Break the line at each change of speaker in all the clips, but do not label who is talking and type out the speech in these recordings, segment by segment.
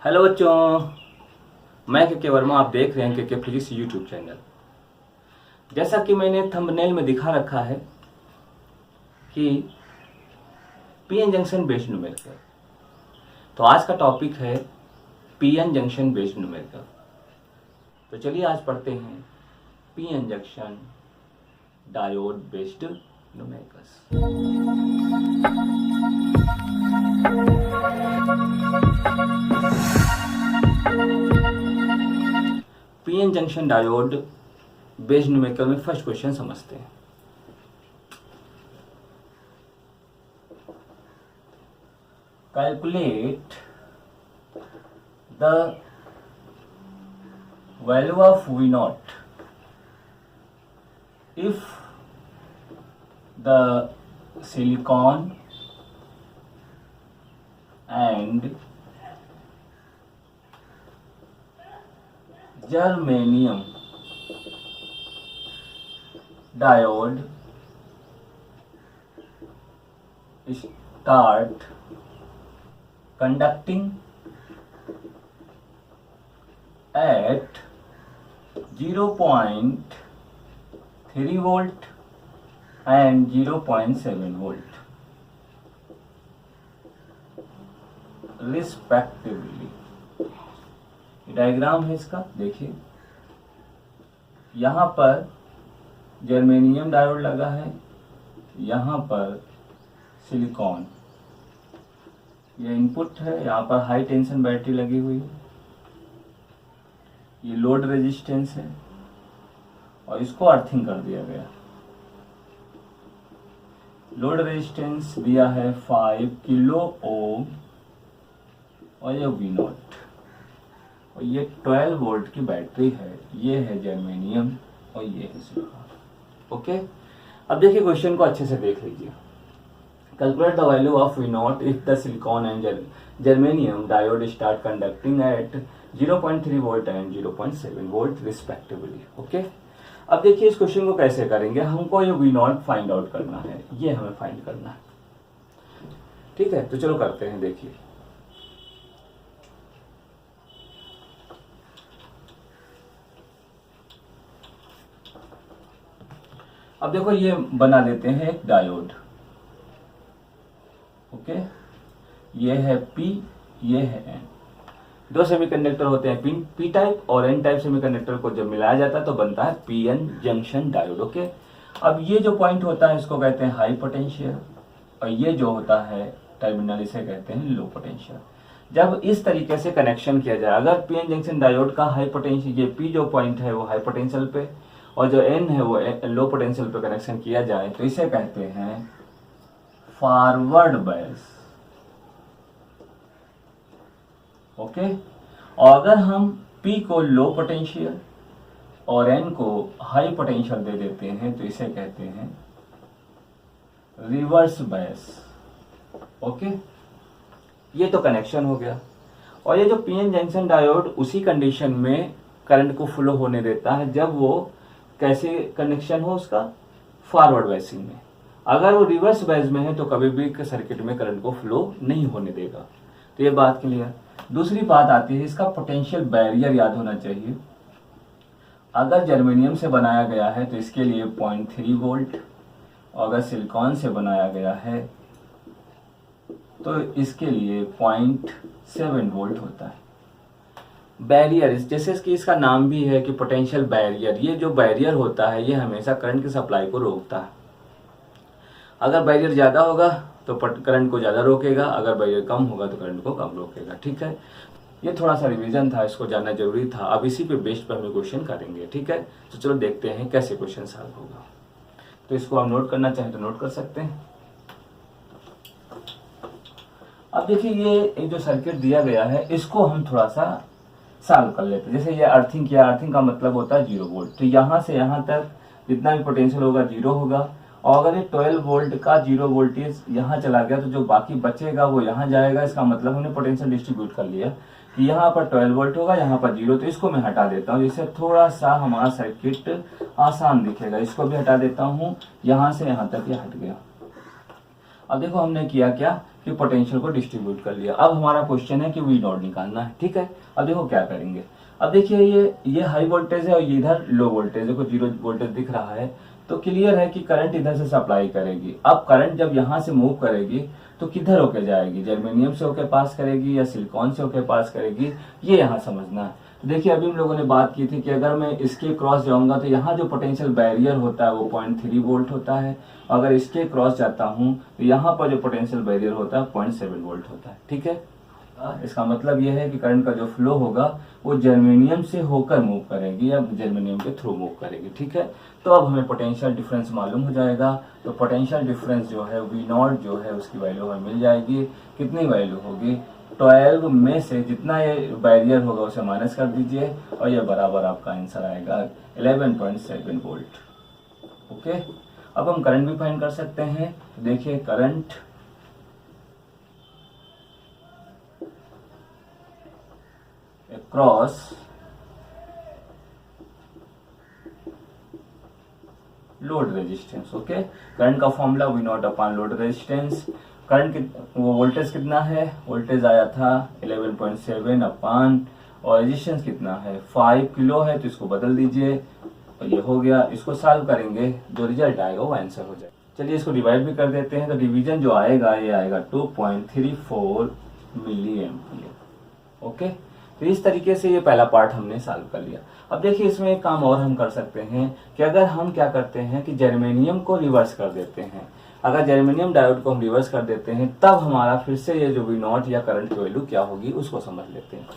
Hello बच्चों, मैं के वर्मा। आप देख रहे हैं के फिजिक्स यूट्यूब चैनल। जैसा कि मैंने थंबनेल में दिखा रखा है कि पीएन जंक्शन बेस्ड न्यूमेरिकल, तो आज का टॉपिक है पीएन जंक्शन बेस्ड न्यूमेरिकल। तो चलिए आज पढ़ते हैं PN junction diode based numericals. PN junction diode based numerical में फर्स्ट क्वेश्चन समझते हैं। Calculate the value of V not if the silicon and germanium diode start conducting at 0.3 volt and 0.7 volt respectively। Diagram है इसका, देखिए यहाँ पर germanium diode लगा है, यहाँ पर सिलिकॉन, ये इनपुट है, यहाँ पर हाई टेंशन बैटरी लगी हुई है, ये लोड रेजिस्टेंस है और इसको अर्थिंग कर दिया गया। लोड रेजिस्टेंस दिया है 5 किलो ओम और ये V नॉट और ये 12 वोल्ट की बैटरी है। ये है जर्मेनियम और ये है सिलिकॉन। ओके, अब देखिए क्वेश्चन को अच्छे से देख लीजिए। Calculate the value of V not if the silicon and germanium diode start conducting at 0.3 volt and 0.7 volt respectively. Okay, अब देखिए इस क्वेश्चन को कैसे करेंगे। हमको ये V नॉट फाइंड आउट करना है, ये हमें फाइंड करना है। ठीक है, तो चलो करते हैं। देखिए अब देखो ये बना देते हैं एक डायोड। ओके, ये है P, ये है N। दो सेमीकंडक्टर होते हैं P टाइप और N टाइप सेमीकंडक्टर को जब मिलाया जाता है तो बनता है पीएन जंक्शन डायोड। ओके, अब ये जो पॉइंट होता है इसको कहते हैं हाई पोटेंशियल और ये जो होता है टर्मिनल इसे कहते हैं लो पोटेंशियल। जब इस तरीके से कनेक्शन किया जाए, अगर पीएन जंक्शन डायोड का हाई पोटेंशियल, ये P जो पॉइंट है वो हाई पोटेंशियल पे और जो N है वो लो पोटेंशियल पे कनेक्शन किया जाए तो इसे कहते हैं फॉरवर्ड बायस। ओके, और अगर हम P को लो पोटेंशियल और N को हाई पोटेंशियल दे देते हैं तो इसे कहते हैं रिवर्स बायस। ओके, ये तो कनेक्शन हो गया। और ये जो पीएन जंक्शन डायोड उसी कंडीशन में करंट को फ्लो होने देता है जब वो कैसे कनेक्शन हो उसका, फॉरवर्ड बायसिंग में। अगर वो रिवर्स बायस में है तो कभी भी सर्किट में करंट को फ्लो नहीं होने देगा। तो ये बात क्लियर। दूसरी बात आती है इसका पोटेंशियल बैरियर याद होना चाहिए। अगर जर्मेनियम से बनाया गया है तो इसके लिए 0.3 वोल्ट और अगर सिलिकॉन से बनाया गया है तो इसके लिए 0.7 वोल्ट होता है। बैरियर, जैसे कि इसका नाम भी है कि पोटेंशियल बैरियर, ये जो बैरियर होता है ये हमेशा करंट की सप्लाई को रोकता है। अगर बैरियर ज़्यादा होगा तो करंट को ज़्यादा रोकेगा, अगर बैरियर कम होगा तो करंट को कम रोकेगा। ठीक है, ये थोड़ा सा रिवीजन था, इसको जानना जरूरी था। अब इसी पे बेस्ड पर हम क्वेश्चन करेंगे। ठीक है, तो चलो देखते हैं कैसे क्वेश्चन सॉल्व होगा। तो इसको आप नोट करना चाहें तो नोट कर सकते हैं। अब देखिए ये जो सर्किट दिया गया है इसको हम थोड़ा सा सॉल्व कर लेते हैं। जैसे ये अर्थिंग किया, अर्थिंग का मतलब होता है 0 वोल्ट, तो यहाँ से यहाँ तक जितना भी पोटेंशियल होगा 0 होगा। और अगर ये 12 वोल्ट का 0 वोल्टेज यहाँ चला गया तो जो बाकी बचेगा वो यहाँ जाएगा। इसका मतलब हमने पोटेंशियल डिस्ट्रीब्यूट कर लिया कि यहाँ पर 12 वोल्ट होगा, यहाँ पर 0, तो इसको मैं हटा देता हूँ जिससे थोड़ा सा हमारा सर्किट आसान दिखेगा। इसको भी हटा देता हूँ, यहाँ से यहाँ तक ये हट गया। अब देखो हमने किया क्या कि पोटेंशियल को डिस्ट्रीब्यूट कर लिया। अब हमारा क्वेश्चन है कि वी नॉट निकालना है, ठीक है। अब देखो क्या करेंगे। अब देखिए ये हाई वोल्टेज है और ये इधर लो वोल्टेज, देखो 0 वोल्टेज दिख रहा है, तो क्लियर है कि करंट इधर से सप्लाई करेगी। अब करंट जब यहाँ से मूव करेगी तो किधर होके जाएगी, जर्मेनियम से होके पास करेगी या सिलिकॉन से होके पास करेगी, ये यहाँ समझना है। तो देखिए अभी हम लोगों ने बात की थी कि अगर मैं इसके क्रॉस जाऊंगा तो यहाँ जो पोटेंशियल बैरियर होता है वो 0.3 वोल्ट होता है, अगर इसके क्रॉस जाता हूँ तो यहाँ पर जो पोटेंशियल बैरियर होता है 0.7 वोल्ट होता है, ठीक है। इसका मतलब यह है कि करंट का जो फ्लो होगा वो जर्मेनियम से होकर मूव करेगी या जर्मेनियम के थ्रू मूव करेगी, ठीक है। तो अब हमें पोटेंशियल डिफरेंस मालूम हो जाएगा। तो पोटेंशियल डिफरेंस जो है वी नॉट जो है उसकी वैल्यू हमें मिल जाएगी। कितनी वैल्यू होगी, 12 में से जितना ये बैरियर होगा उसे माइनस कर दीजिए और ये बराबर आपका आंसर आएगा 11.7 वोल्ट। ओके, अब हम करंट भी फाइंड कर सकते हैं। देखिए current cross load resistance. Okay, current का formula V not upon load resistance. Current वो वोल्टेज कितना है, वोल्टेज आया था 11.7 अपॉन, और रेजिस्टेंस कितना है 5 किलो है, तो इसको बदल दीजिए और ये हो गया। इसको सॉल्व करेंगे, जो रिजल्ट आएगा वो आंसर हो जाएगा। चलिए इसको डिवाइड भी कर देते हैं। तो डिवीजन जो आएगा ये आएगा 2.34 मिली एम्पियर। ओके, तो इस तरीके से ये पहला पार्ट हमने सॉल्व कर लिया। अब देखिए इसमें एक काम और हम कर सकते हैं कि अगर हम क्या करते हैं कि जर्मेनियम को रिवर्स कर देते हैं। अगर जर्मेनियम डायोड को हम रिवर्स कर देते हैं तब हमारा फिर से ये जो वी नॉट या करंट की वैल्यू क्या होगी उसको समझ लेते हैं।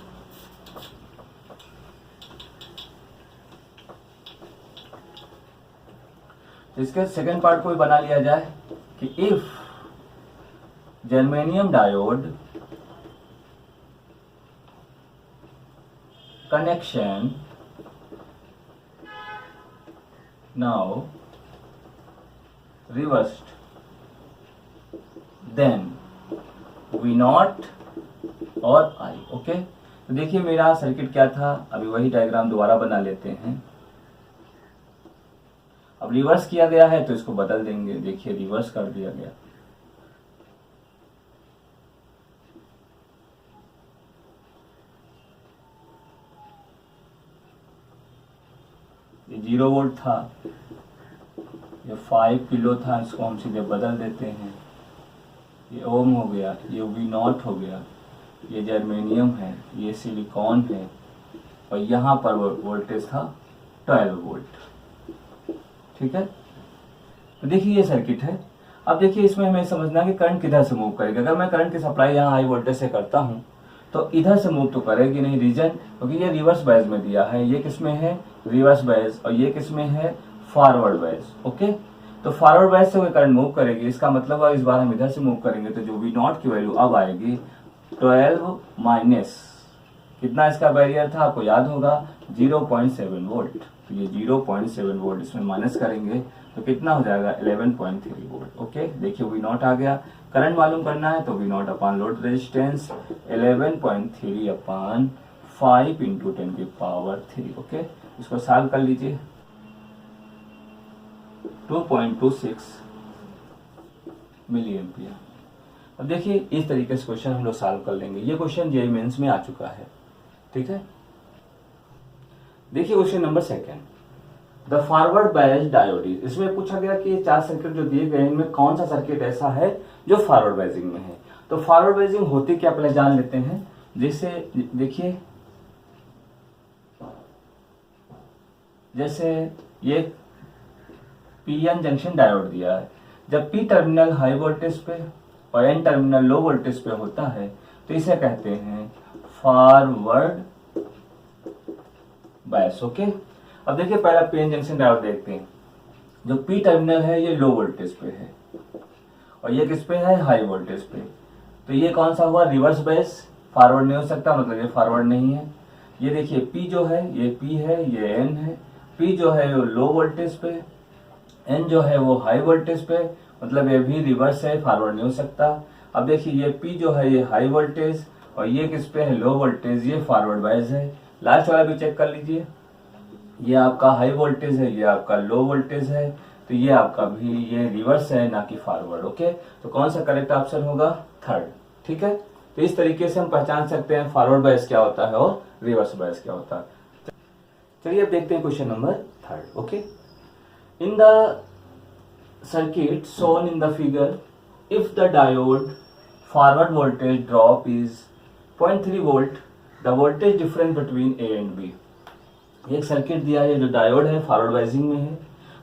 इसके सेकेंड पार्ट को भी बना लिया जाए कि if germanium diode connection now reversed, then V naught और I। ओके, तो देखिए मेरा सर्किट क्या था, अभी वही डायग्राम दोबारा बना लेते हैं। अब रिवर्स किया गया है तो इसको बदल देंगे। देखिए रिवर्स कर दिया गया, ये 0 वोल्ट था, ये 5 किलो था, इसको हम सीधे बदल देते हैं। ये ओम हो गया, ये वी नॉट हो गया, ये जर्मेनियम है, ये सिलिकॉन है, और यहाँ पर वोल्टेज था 12 वोल्ट, ठीक है। तो देखिए ये सर्किट है। अब देखिए इसमें हमें समझना है कि करंट किधर से मूव करेगा। अगर मैं करंट की सप्लाई यहाँ हाई वोल्टेज से करता हूँ तो इधर से मूव तो करेगी नहीं रीजन, क्योंकि ये रिवर्स बैज में दिया है। ये किसमें है, रिवर्स बैज, और ये किसमें है, फॉरवर्ड बैज। ओके, तो फॉरवर्ड बैज से कोई करंट मूव करेगी, इसका मतलब है इस बार हम इधर से मूव करेंगे तो जो वी नॉट की वैल्यू अब आएगी 12 माइनस कितना इसका बैरियर था आपको याद होगा 0.7 वोल्ट। तो ये 0.7 वोल्ट इसमें माइनस करेंगे तो कितना हो जाएगा 11.3 वोल्ट। ओके, देखिए वी नॉट आ गया। करंट मालूम करना है तो V not upon load resistance 11.3 upon 5 into 10 की पावर 3। ओके, इसको सॉल्व कर लीजिए, 2.26 मिली एम्पियर। अब देखिए इस तरीके से क्वेश्चन हम लोग सॉल्व कर लेंगे। ये क्वेश्चन जेईई मेंस में आ चुका है, ठीक है। देखिए question number second, the forward bias diode is, इसमें पूछा गया कि ये 4 सर्किट जो दिए गए इनमें कौन सा सर्किट ऐसा है जो फॉरवर्ड बायसिंग में है। तो फॉरवर्ड बायसिंग होती क्या पहले जान लेते हैं। जैसे देखिए जैसे ये पीएन जंक्शन डायोड दिया है, जब पी टर्मिनल हाई वोल्टेज पे और एन टर्मिनल लो वोल्टेज पे होता है तो इसे कहते हैं फॉरवर्ड बायस। ओके, अब देखिए पहला पीएन जंक्शन डायोड देखते हैं। जो पी टर्मिनल है ये लो वोल्टेज पे है और ये किस पे है, हाई वोल्टेज पे। तो ये कौन सा हुआ, रिवर्स बायस, फॉरवर्ड नहीं हो सकता, मतलब ये फॉरवर्ड नहीं है। ये देखिए पी जो है ये पी है, ये एन है। पी जो है वो लो वोल्टेज पे, एन जो है वो हाई वोल्टेज पे, मतलब ये भी रिवर्स है, फॉरवर्ड नहीं हो सकता। अब देखिए ये पी जो है ये हाई वोल्टेज और ये किस पे है, लो वोल्टेज, ये फॉरवर्ड बायस है। लास्ट वाला भी चेक कर लीजिए, ये आपका हाई वोल्टेज है, ये आपका लो वोल्टेज है। तो ये आपका भी ये रिवर्स है ना कि फॉरवर्ड। ओके, तो कौन सा करेक्ट ऑप्शन होगा? थर्ड। ठीक है, तो इस तरीके से हम पहचान सकते हैं फॉरवर्ड बायस क्या होता है और रिवर्स बायस क्या होता है। चलिए अब देखते हैं question number third. Okay, in the circuit shown in the figure, if the diode forward voltage drop is 0.3 volt, the voltage difference between A and B। एक सर्किट दिया है जो डायोड है फॉरवर्ड वाइजिंग में है,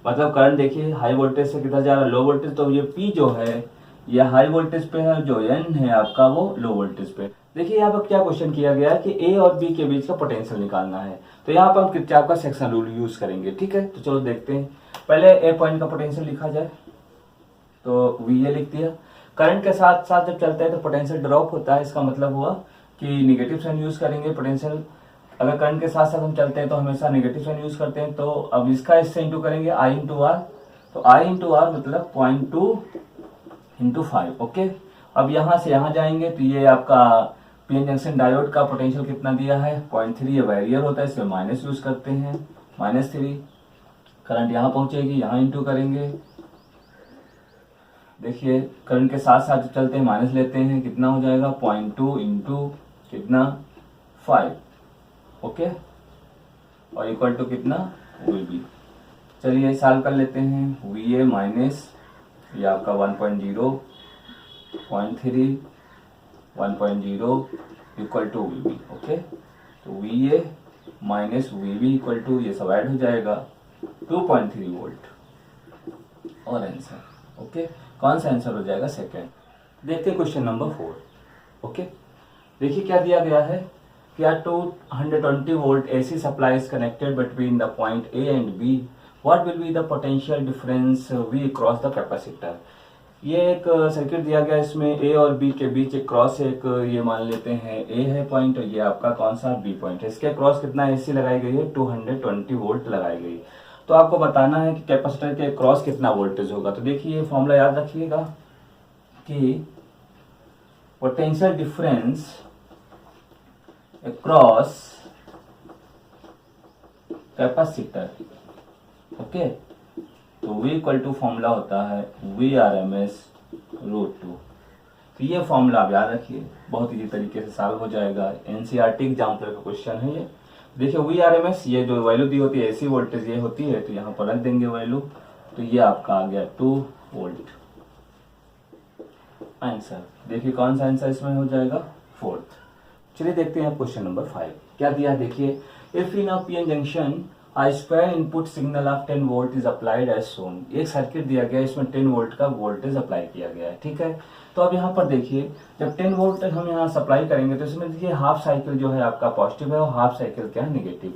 मतलब करंट देखिए हाई वोल्टेज से किधर जा रहा है? Low voltage. तो ये P जो है ये हाई वोल्टेज पे है, जो N है आपका वो लो वोल्टेज पे। देखिए यहाँ पर क्या क्वेश्चन किया गया है कि A और B के बीच का पोटेंशियल निकालना है, तो यहाँ पर हम किरचॉफ का सेक्शन रूल यूज करेंगे। ठीक है, तो चलो देखते हैं। पहले A पॉइंट का पोटेंशियल लिखा जाए, तो VA लिख दिया। करंट के साथ साथ जब चलता है तो पोटेंशियल ड्रॉप होता है, इसका मतलब हुआ कि निगेटिव साइन यूज करेंगे पोटेंशियल। अगर करंट के साथ साथ हम चलते हैं तो हमेशा नेगेटिव साइन यूज करते हैं। तो अब इसका इससे इंटू करेंगे I इंटू आर, तो I इंटू आर मतलब 0.2 इंटू 5। ओके, अब यहाँ से यहाँ जाएंगे तो ये आपका पीएन जंक्शन डायोड का पोटेंशियल कितना दिया है? 0.3। ये बैरियर होता है इसमें माइनस यूज करते हैं, -3। करंट यहाँ पहुंचेगी, यहाँ इंटू करेंगे। देखिए करंट के साथ साथ चलते हैं माइनस लेते हैं, कितना हो जाएगा? 0.2 इंटू कितना? 5। ओके, और इक्वल टू कितना? VB। चलिए सॉल्व कर लेते हैं। VA माइनस ये आपका 1.0, 0.3, 1.0 इक्वल टू VB। ओके, तो VA minus VB equal to ये सब ऐड हो जाएगा 2.3 वोल्ट और आंसर। ओके, कौन सा आंसर हो जाएगा? सेकेंड। देखते हैं क्वेश्चन नंबर 4। ओके, देखिए क्या दिया गया है कि 220 volt AC supply is connected between the point A and B, what will be the potential difference V cross the capacitor. ये एक सर्किट दिया गया, इसमें A और B के बीच एक क्रॉस एक ये मान लेते हैं A है पॉइंट, और ये आपका कौन सा B पॉइंट है। इसके क्रॉस कितना AC लगाई गई है? 220 वोल्ट लगाई गई। तो आपको बताना है कि कैपेसिटर के क्रॉस कितना वोल्टेज होगा। तो देखिए ये फॉर्मूला याद रखिएगा कि potential difference across capacitor. Okay, तो V इक्वल टू फॉर्मूला होता है VRMS √2। तो ये फॉर्मूला आप याद रखिए, बहुत इजी तरीके से सॉल्व हो जाएगा। NCERT एग्जाम का क्वेश्चन है ये। देखिए VRMS ये जो वैल्यू दी होती है AC वोल्टेज ये होती है, तो यहाँ पर रख देंगे वैल्यू, तो ये आपका आ गया 2 वोल्ट आंसर। देखिए कौन सा आंसर इसमें हो जाएगा? 4th। चलिए देखते हैं क्वेश्चन नंबर 5 क्या दिया। देखिए if in a PN junction a square input signal of 10 volt is applied as shown। एक सर्किट दिया गया, इसमें 10 वोल्ट का वोल्टेज अप्लाई किया गया है। ठीक है, तो अब यहाँ पर देखिए जब 10 वोल्ट हम यहाँ सप्लाई करेंगे तो इसमें देखिए हाफ साइकिल जो है आपका पॉजिटिव है और हाफ साइकिल क्या है? नेगेटिव।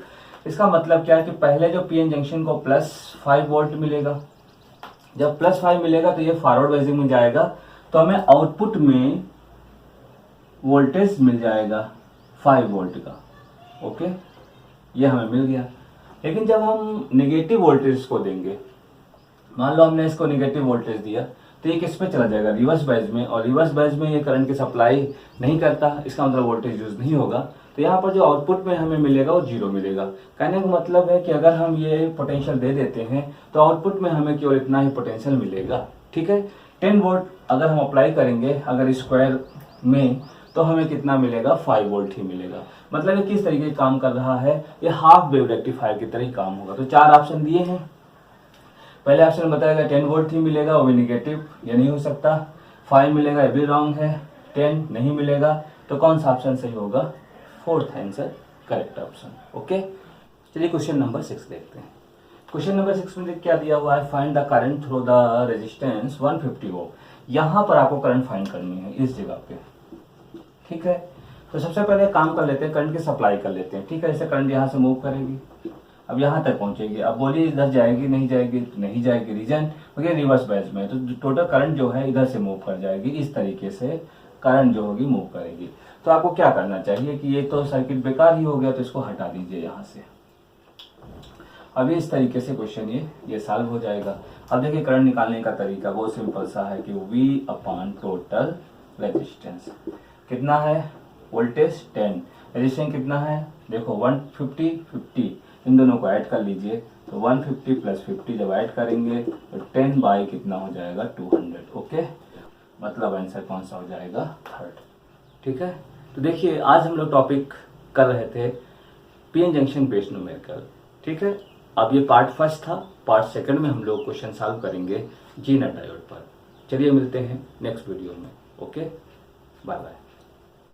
इसका मतलब क्या है कि पहले जो PN जंक्शन को +5 वोल्ट मिलेगा, जब +5 मिलेगा तो ये फॉरवर्ड वाइजिंग में जाएगा, तो हमें आउटपुट में वोल्टेज मिल जाएगा 5 वोल्ट का। ओके, ये हमें मिल गया। लेकिन जब हम नेगेटिव वोल्टेज को देंगे, मान लो हमने इसको नेगेटिव वोल्टेज दिया, तो ये किस में चला जाएगा? रिवर्स बायस में, और रिवर्स बायस में ये करंट की सप्लाई नहीं करता, इसका मतलब वोल्टेज यूज नहीं होगा। तो यहाँ पर जो आउटपुट में हमें मिलेगा वो 0 मिलेगा। कहने का मतलब है कि अगर हम ये पोटेंशियल दे देते हैं तो आउटपुट में हमें केवल इतना ही पोटेंशियल मिलेगा। ठीक है, 10 वोल्ट अगर हम अप्लाई करेंगे अगर स्क्वायर में, तो हमें कितना मिलेगा? 5 वोल्ट ही मिलेगा। मतलब ये किस तरीके काम कर रहा है? ये हाफ वेव रेक्टिफायर की तरह ही काम होगा। तो 4 ऑप्शन दिए हैं। पहले ऑप्शन बताएगा 10 वोल्ट ही मिलेगा, वो भी निगेटिव, ये नहीं हो सकता। 5 मिलेगा, ये भी रॉन्ग है। 10 नहीं मिलेगा, तो कौन सा ऑप्शन सही होगा? 4th answer correct option. Okay, चलिए क्वेश्चन नंबर 6 देखते हैं। क्वेश्चन नंबर 6 में क्या दिया हुआ है? Find the current through the resistance 150 ओम। यहाँ पर आपको करंट फाइंड करनी है इस जगह पे। ठीक है, तो सबसे पहले काम कर लेते हैं, करंट की सप्लाई कर लेते हैं। ठीक है, ऐसे करंट यहाँ से मूव करेगी, अब यहाँ तक पहुंचेगी। अब बोलिए इधर जाएगी नहीं जाएगी? नहीं जाएगी। रीजन क्योंकि रिवर्स बायस में, तो टोटल करंट जो है इधर से मूव कर जाएगी। इस तरीके से करंट जो होगी मूव करेगी। तो आपको क्या करना चाहिए कि ये तो सर्किट बेकार ही हो गया, तो इसको हटा दीजिए यहाँ से। अभी इस तरीके से क्वेश्चन ये सॉल्व हो जाएगा। अब देखिए करंट निकालने का तरीका बहुत सिंपल सा है कि V अपॉन टोटल रेजिस्टेंस कितना है? वोल्टेज 10, रेजिस्टेंस कितना है? देखो 150 50, इन दोनों को ऐड कर लीजिए, तो 150 प्लस 50 जब ऐड करेंगे तो 10 बाई कितना हो जाएगा 200। ओके, मतलब आंसर कौन सा हो जाएगा, थर्ड। ठीक है, तो देखिए आज हम लोग टॉपिक कर रहे थे पीएन जंक्शन बेस्ड न्यूमेरिकल। ठीक है, अब ये पार्ट फर्स्ट था, पार्ट सेकंड में हम लोग क्वेश्चन सॉल्व करेंगे जी नट डायोड पर। चलिए मिलते हैं नेक्स्ट वीडियो में। Okay, bye bye.